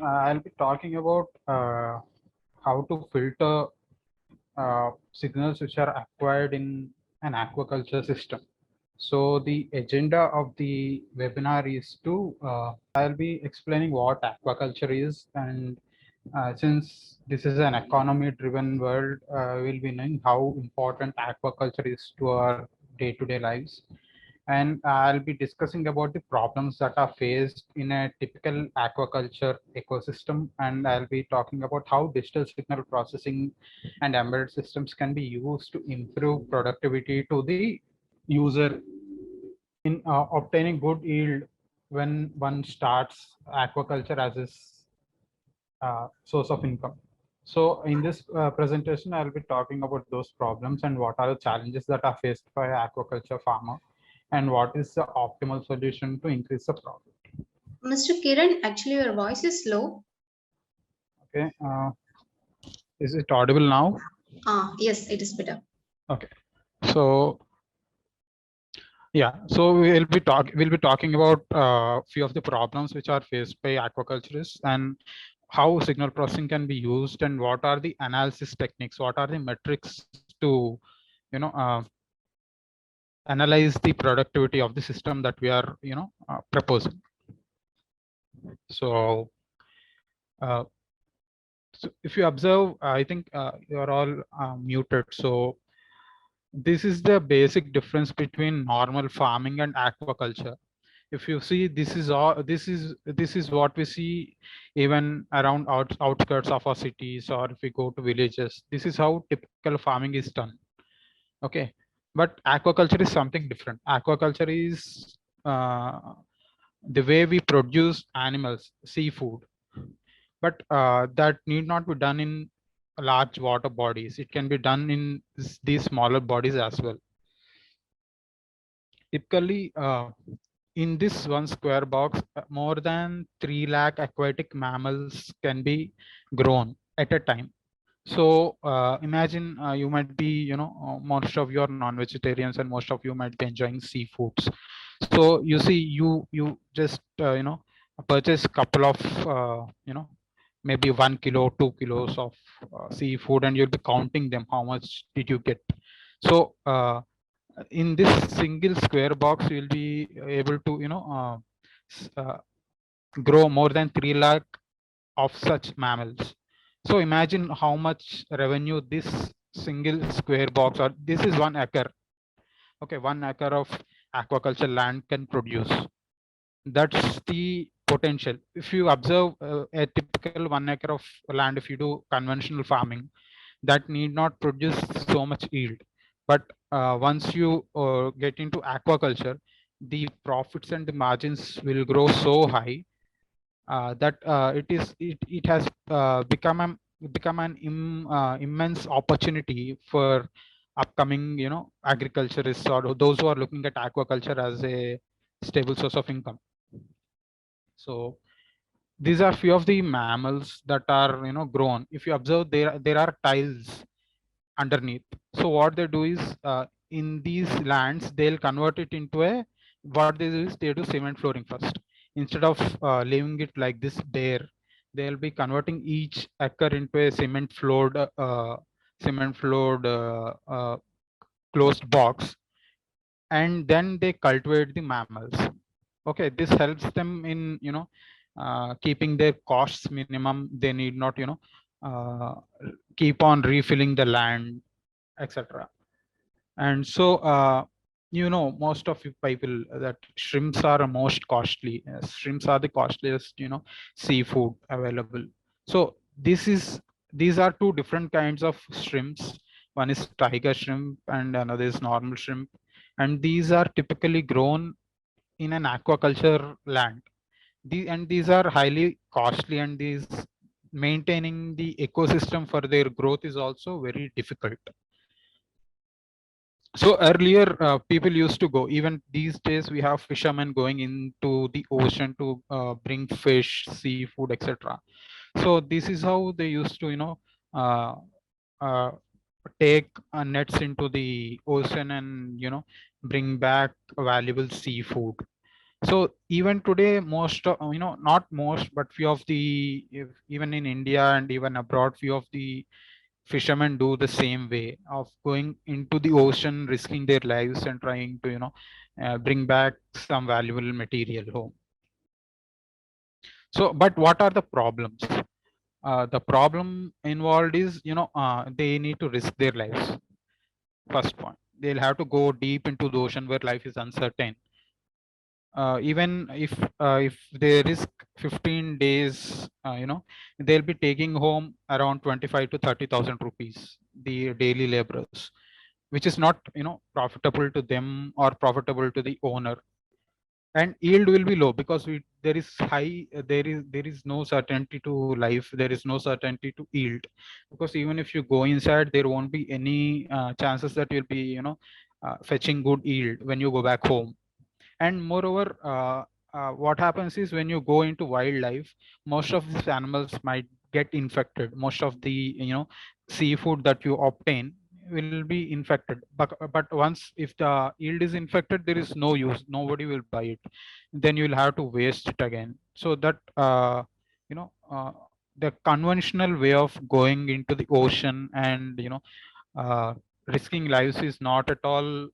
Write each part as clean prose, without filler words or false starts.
I'll be talking about how to filter signals which are acquired in an aquaculture system. So the agenda of the webinar is to, I'll be explaining what aquaculture is, and since this is an economy driven world, we'll be knowing how important aquaculture is to our day-to-day lives. And I'll be discussing about the problems that are faced in a typical aquaculture ecosystem. And I'll be talking about how digital signal processing and embedded systems can be used to improve productivity to the user in obtaining good yield when one starts aquaculture as his source of income. So in this presentation, I'll be talking about those problems and what are the challenges that are faced by aquaculture farmer and what is the optimal solution to increase the profit. Mr. Kiran, actually your voice is low. Okay, is it audible now? Yes, it is better. Okay, so yeah, so we'll be talking about few of the problems which are faced by aquaculturists and how signal processing can be used and what are the analysis techniques, what are the metrics to analyze the productivity of the system that we are proposing. So, so if you observe, I think you're all muted. So this is the basic difference between normal farming and aquaculture. If you see, this is what we see even around outskirts of our cities, or if we go to villages. This is how typical farming is done. Okay, but aquaculture is something different. Aquaculture is the way we produce animals, seafood, but that need not be done in large water bodies. It can be done in these smaller bodies as well. Typically, in this one square box, more than 3 lakh aquatic mammals can be grown at a time. So imagine you might be, most of your non-vegetarians and most of you might be enjoying seafoods. So you see, you just purchase a couple of maybe 1 kilo, 2 kilos of seafood, and you'll be counting them. How much did you get? So in this single square box, you'll be able to grow more than 3 lakh of such mammals. So imagine how much revenue this single square box, or this is 1 acre. Okay, 1 acre of aquaculture land can produce. That's the potential. If you observe a typical 1 acre of land, if you do conventional farming, that need not produce so much yield. But once you get into aquaculture, the profits and the margins will grow so high that it has become an immense opportunity for upcoming agriculturists or those who are looking at aquaculture as a stable source of income. So these are few of the mammals that are grown. If you observe, there are tiles underneath. So what they do is in these lands they'll convert it into a, what they do is they do cement flooring first. Instead of leaving it like this bare, they'll be converting each acre into a cement floored closed box, and then they cultivate the mammals. Okay, this helps them in keeping their costs minimum. They need not uh, keep on refilling the land, etc. And so most of you people that shrimps are most costly. Shrimps are the costliest seafood available. So these are two different kinds of shrimps. One is tiger shrimp and another is normal shrimp, and these are typically grown in an aquaculture land. These are highly costly, and these maintaining the ecosystem for their growth is also very difficult. So earlier people used to go, even these days we have fishermen going into the ocean to bring fish, seafood, etc. So this is how they used to uh, uh, take nets into the ocean and bring back valuable seafood. So even today, most of, not most, but few of the, even in India and even abroad, few of the fishermen do the same way of going into the ocean, risking their lives and trying to bring back some valuable material home. So but what are the problems? The problem involved is, they need to risk their lives. First point, they'll have to go deep into the ocean where life is uncertain. Even if they risk 15 days, they'll be taking home around 25 to 30,000 rupees, the daily laborers, which is not profitable to them or profitable to the owner. And yield will be low because there is there is no certainty to life, there is no certainty to yield, because even if you go inside, there won't be any chances that you'll be fetching good yield when you go back home. And moreover, what happens is when you go into wildlife, most of these animals might get infected. Most of the seafood that you obtain will be infected, but once if the yield is infected, there is no use, nobody will buy it, then you'll have to waste it again. So that you know uh, the conventional way of going into the ocean and uh, risking lives is not at all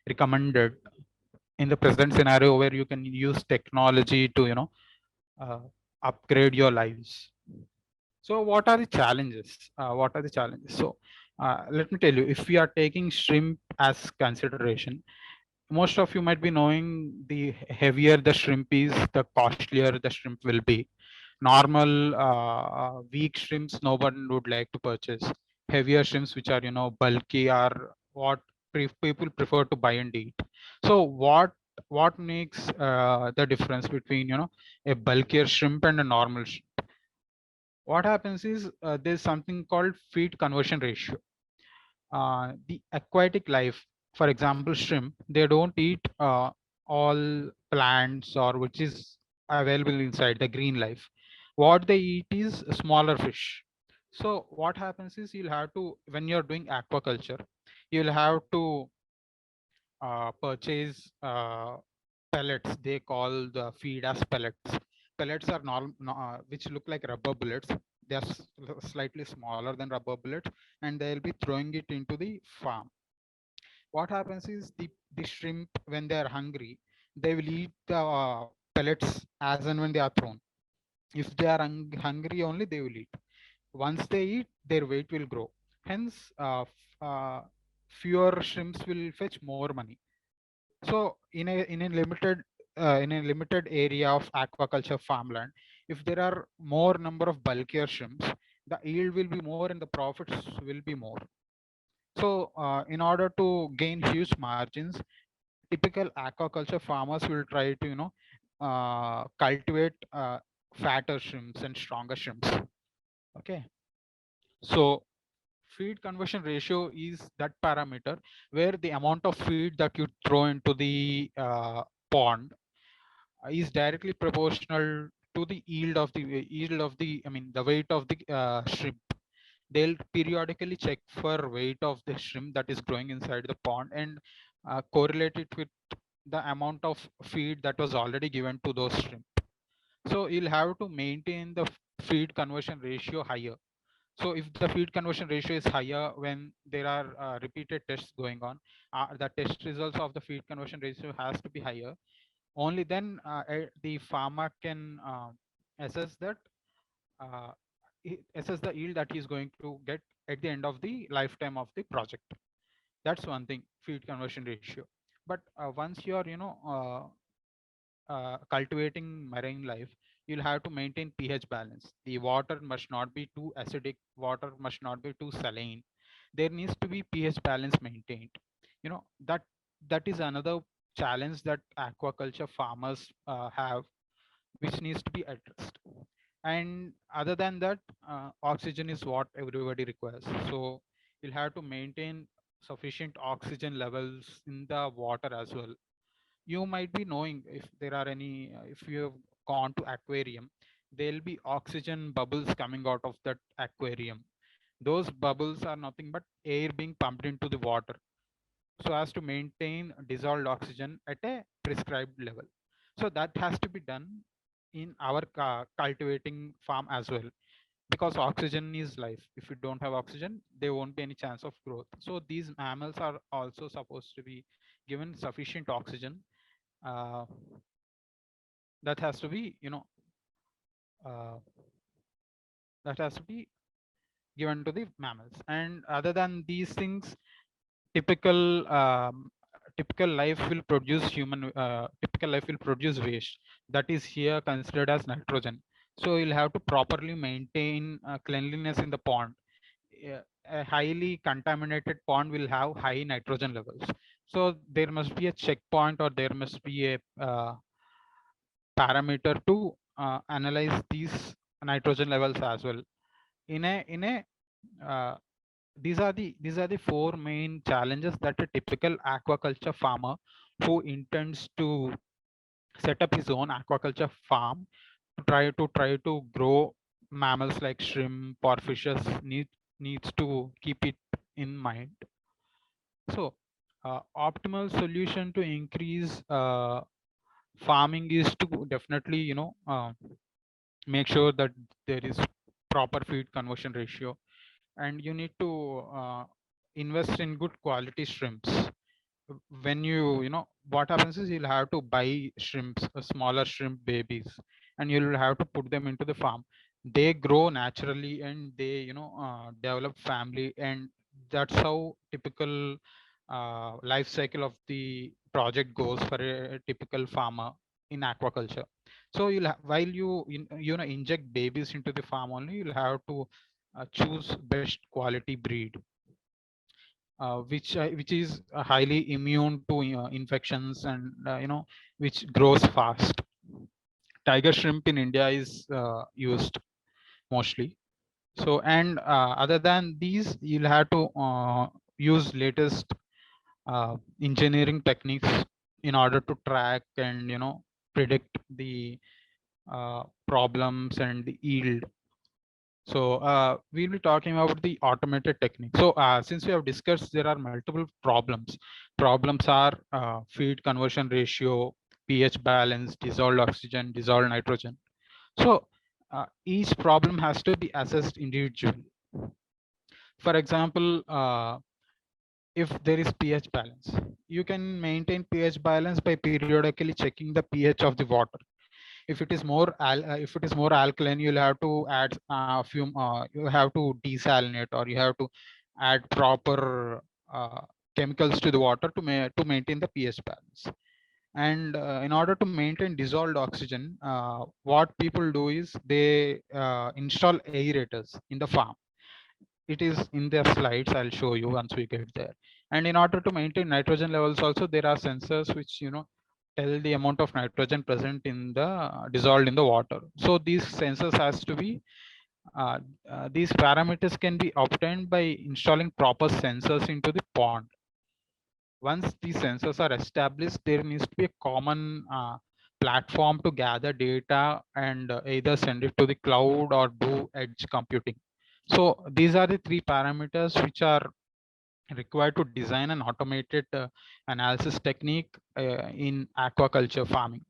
recommended in the present scenario, where you can use technology to uh, upgrade your lives. So what are the challenges? What are the challenges? So let me tell you, if we are taking shrimp as consideration, most of you might be knowing, the heavier the shrimp is, the costlier the shrimp will be. Normal weak shrimps no one would like to purchase. Heavier shrimps which are bulky are what people prefer to buy and eat. So what makes the difference between a bulkier shrimp and a normal shrimp? What happens is, there's something called feed conversion ratio. The aquatic life, for example shrimp, they don't eat all plants or which is available inside the green life. What they eat is smaller fish. So what happens is, you'll have to, when you're doing aquaculture, you'll have to purchase pellets. They call the feed as pellets. Pellets are normal, which look like rubber bullets. They are slightly smaller than rubber bullets, and they'll be throwing it into the farm. What happens is, the shrimp, when they are hungry, they will eat the pellets as and when they are thrown. If they are hungry only, they will eat. Once they eat, their weight will grow. Hence, fewer shrimps will fetch more money. So in a limited area of aquaculture farmland, if there are more number of bulkier shrimps, the yield will be more and the profits will be more. So in order to gain huge margins, typical aquaculture farmers will try to cultivate fatter shrimps and stronger shrimps. Okay, so feed conversion ratio is that parameter where the amount of feed that you throw into the pond is directly proportional to the yield of the, I mean, the weight of the shrimp. They'll periodically check for weight of the shrimp that is growing inside the pond and correlate it with the amount of feed that was already given to those shrimp. So you'll have to maintain the feed conversion ratio higher. So if the feed conversion ratio is higher when there are repeated tests going on, the test results of the feed conversion ratio has to be higher. Only then the farmer can assess that uh, assess the yield that he is going to get at the end of the lifetime of the project. That's one thing, feed conversion ratio. But once you are cultivating marine life, you'll have to maintain pH balance. The water must not be too acidic, water must not be too saline. There needs to be pH balance maintained. That is another challenge that aquaculture farmers have, which needs to be addressed. And other than that, oxygen is what everybody requires. So you'll have to maintain sufficient oxygen levels in the water as well. You might be knowing, if there are any if you have gone to aquarium, there'll be oxygen bubbles coming out of that aquarium. Those bubbles are nothing but air being pumped into the water, so as to maintain dissolved oxygen at a prescribed level. So that has to be done in our cultivating farm as well, because oxygen is life. If you don't have oxygen, there won't be any chance of growth. So these mammals are also supposed to be given sufficient oxygen. uh, that has to be, uh, that has to be given to the mammals. And other than these things, typical typical life will produce typical life will produce waste that is here considered as nitrogen. So you'll have to properly maintain cleanliness in the pond. A highly contaminated pond will have high nitrogen levels. So there must be a checkpoint, or there must be a parameter to analyze these nitrogen levels as well. In a uh, these are the four main challenges that a typical aquaculture farmer who intends to set up his own aquaculture farm to try to grow mammals like shrimp or fishes needs to keep it in mind. So optimal solution to increase farming is to definitely, make sure that there is proper feed conversion ratio, and you need to invest in good quality shrimps. When you know what happens is, you'll have to buy shrimps, smaller shrimp babies, and you'll have to put them into the farm. They grow naturally, and they develop family, and that's how typical life cycle of the project goes for a typical farmer in aquaculture. So while you inject babies into the farm only, you'll have to choose best quality breed, which is highly immune to infections, and which grows fast. Tiger shrimp in India is used mostly. So, and other than these, you'll have to use latest engineering techniques in order to track and predict the problems and the yield. So we'll be talking about the automated technique. So since we have discussed, there are multiple problems. Problems are feed conversion ratio, pH balance, dissolved oxygen, dissolved nitrogen. So each problem has to be assessed individually. For example, if there is pH balance, you can maintain pH balance by periodically checking the pH of the water. If it is more alkaline, you'll have to add a few you have to desalinate, or you have to add proper chemicals to the water to maintain the pH balance. And in order to maintain dissolved oxygen, what people do is they install aerators in the farm. It is in the slides, I'll show you once we get there. And in order to maintain nitrogen levels also, there are sensors which tell the amount of nitrogen present in the dissolved in the water. So these sensors has to be these parameters can be obtained by installing proper sensors into the pond. Once these sensors are established, there needs to be a common platform to gather data and either send it to the cloud or do edge computing. So these are the three parameters which are required to design an automated analysis technique in aquaculture farming.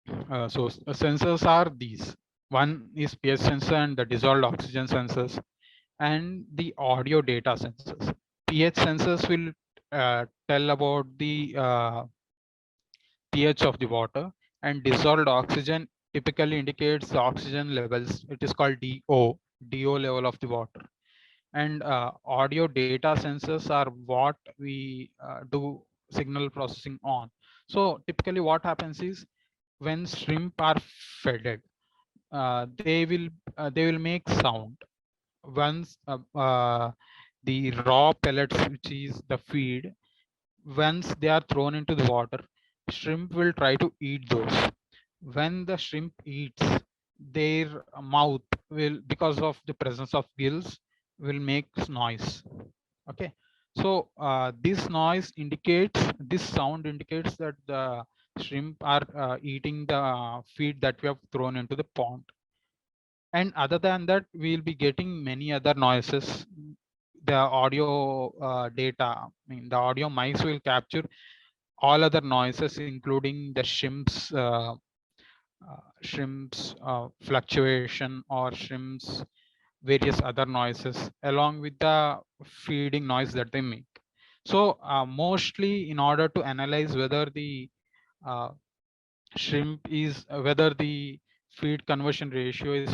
Sensors are these. One is pH sensor and the dissolved oxygen sensors, and the audio data sensors. pH sensors will tell about the pH of the water, and dissolved oxygen typically indicates the oxygen levels. It is called DO level of the water. And audio data sensors are what we do signal processing on. So typically what happens is, when shrimp are fed, they will make sound. Once the raw pellets, which is the feed, once they are thrown into the water, shrimp will try to eat those. When the shrimp eats, their mouth will, because of the presence of gills, will make noise. Okay. So this sound indicates that the shrimp are eating the feed that we have thrown into the pond. And other than that, we'll be getting many other noises. The audio data, I mean, the audio mics will capture all other noises, including the shrimp's fluctuation or shrimp's various other noises, along with the feeding noise that they make. So mostly in order to analyze whether the uh, shrimp is whether the feed conversion ratio is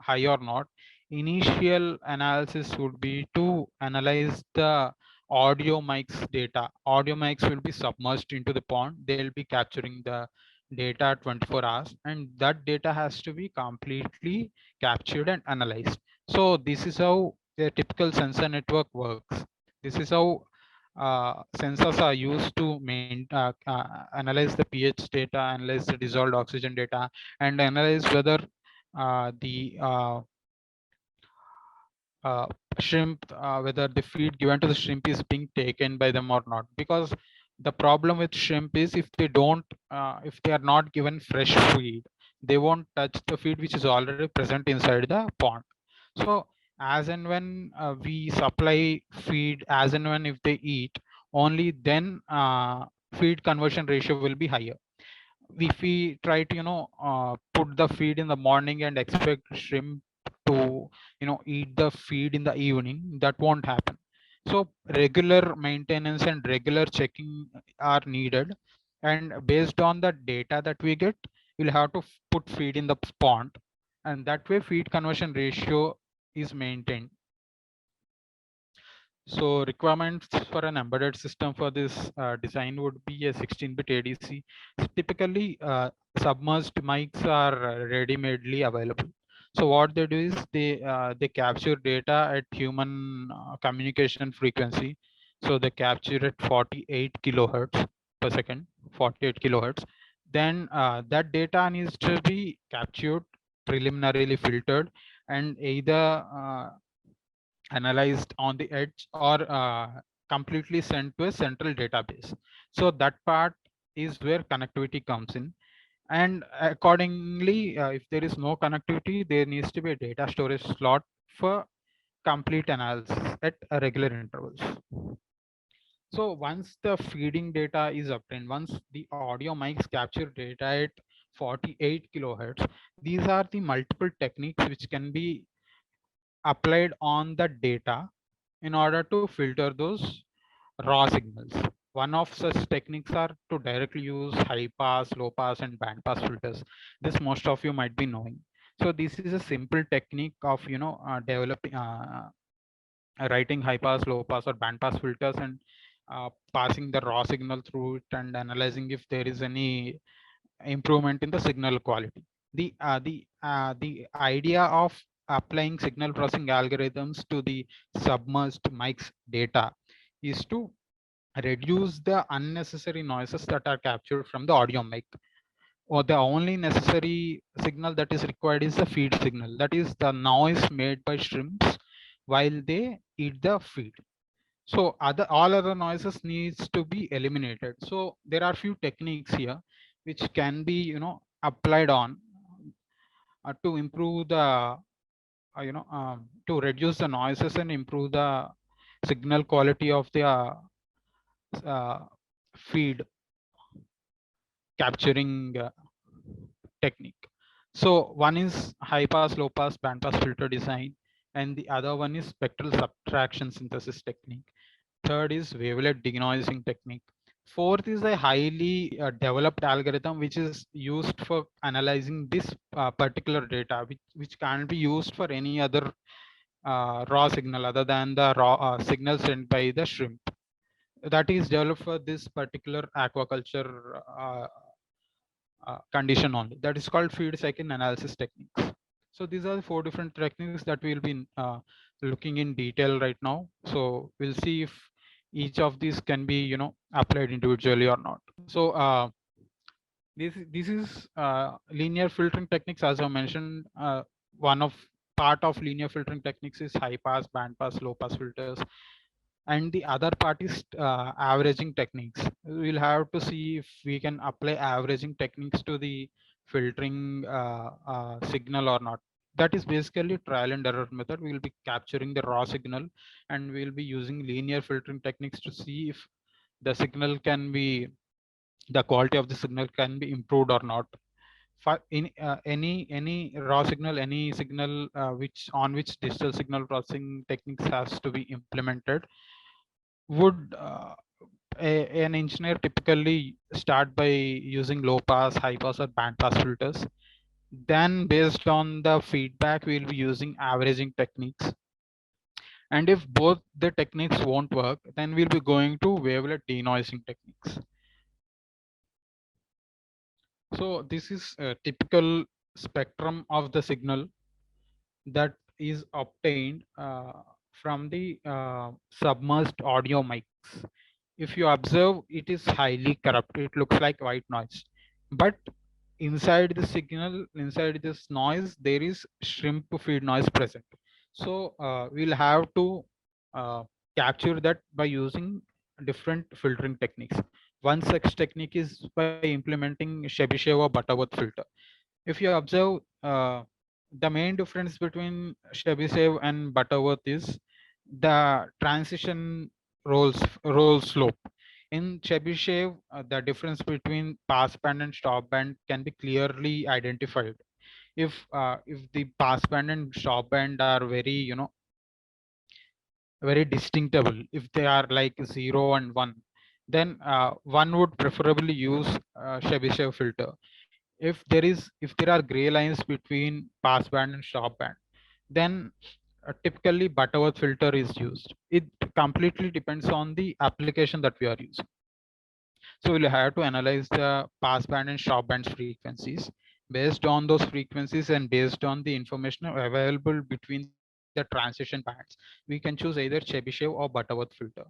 high or not, initial analysis would be to analyze the audio mics data. Audio mics will be submerged into the pond. They'll be capturing the data 24 hours, and that data has to be completely captured and analyzed. So this is how a typical sensor network works. This is how sensors are used to analyze the pH data, analyze the dissolved oxygen data, and analyze whether the uh, shrimp, whether the feed given to the shrimp is being taken by them or not. Because the problem with shrimp is if they are not given fresh feed, they won't touch the feed which is already present inside the pond. So as and when we supply feed, as and when if they eat, only then feed conversion ratio will be higher. If we try to put the feed in the morning and expect shrimp to eat the feed in the evening, that won't happen. So regular maintenance and regular checking are needed, and based on the data that we get, we'll have to put feed in the pond, and that way feed conversion ratio is maintained. So requirements for an embedded system for this design would be a 16-bit ADC. So typically, submerged mics are ready-madely available. So what they do is they capture data at human communication frequency. So they capture at 48 kilohertz per second, 48 kilohertz. Then that data needs to be captured, preliminarily filtered, and either analyzed on the edge or completely sent to a central database. So that part is where connectivity comes in. And accordingly, if there is no connectivity, there needs to be a data storage slot for complete analysis at regular intervals. So once the feeding data is obtained, once the audio mics capture data at 48 kilohertz, these are the multiple techniques which can be applied on the data in order to filter those raw signals. One of such techniques are to directly use high pass, low pass, and band pass filters. This most of you might be knowing. So this is a simple technique of developing writing high pass, low pass, or band pass filters, and passing the raw signal through it and analyzing if there is any improvement in the signal quality. The idea of applying signal processing algorithms to the submerged mics data is to reduce the unnecessary noises that are captured from the audio mic, or the only necessary signal that is required is the feed signal, that is the noise made by shrimps while they eat the feed. So all other noises needs to be eliminated. So there are few techniques here which can be applied on to improve the to reduce the noises and improve the signal quality of the uh, feed capturing technique. So one is high pass, low pass, band pass filter design, and the other one is spectral subtraction synthesis technique. Third is wavelet denoising technique. Fourth is a highly developed algorithm which is used for analyzing this particular data, which can't be used for any other raw signal other than the raw signal sent by the shrimp. That is developed for this particular aquaculture condition only. That is called feed cycle analysis techniques. So these are the four different techniques that we'll be looking in detail right now. So we'll see if each of these can be applied individually or not. So this is linear filtering techniques. As I mentioned, one of part of linear filtering techniques is high pass, band pass, low pass filters, and the other part is averaging techniques. We'll have to see if we can apply averaging techniques to the filtering signal or not. That is basically trial and error method. We will be capturing the raw signal, and we'll be using linear filtering techniques to see if the signal can be the quality of the signal can be improved or not. For in any raw signal, any signal which on which digital signal processing techniques has to be implemented, would an engineer typically start by using low pass, high pass, or band pass filters. Then based on the feedback, we'll be using averaging techniques. And if both the techniques won't work, then we'll be going to wavelet denoising techniques. So this is a typical spectrum of the signal that is obtained from the submerged audio mics. If you observe, it is highly corrupt. It looks like white noise. But inside the signal, inside this noise, there is shrimp feed noise present. So we'll have to uh, capture that by using different filtering techniques. One such technique is by implementing Chebyshev or Butterworth filter. If you observe, the main difference between Chebyshev and Butterworth is the transition roll slope. In Chebyshev, the difference between pass band and stop band can be clearly identified. If the pass band and stop band are very, very distinctable, if they are like 0 and 1, then one would preferably use Chebyshev filter. If there are gray lines between pass band and stop band, then typically Butterworth filter is used. It completely depends on the application that we are using. So we'll have to analyze the pass band and stop band frequencies. Based on those frequencies and based on the information available between the transition bands, we can choose either Chebyshev or Butterworth filter.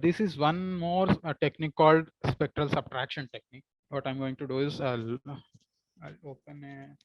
This is one more technique called spectral subtraction technique. What I'm going to do is I'll open a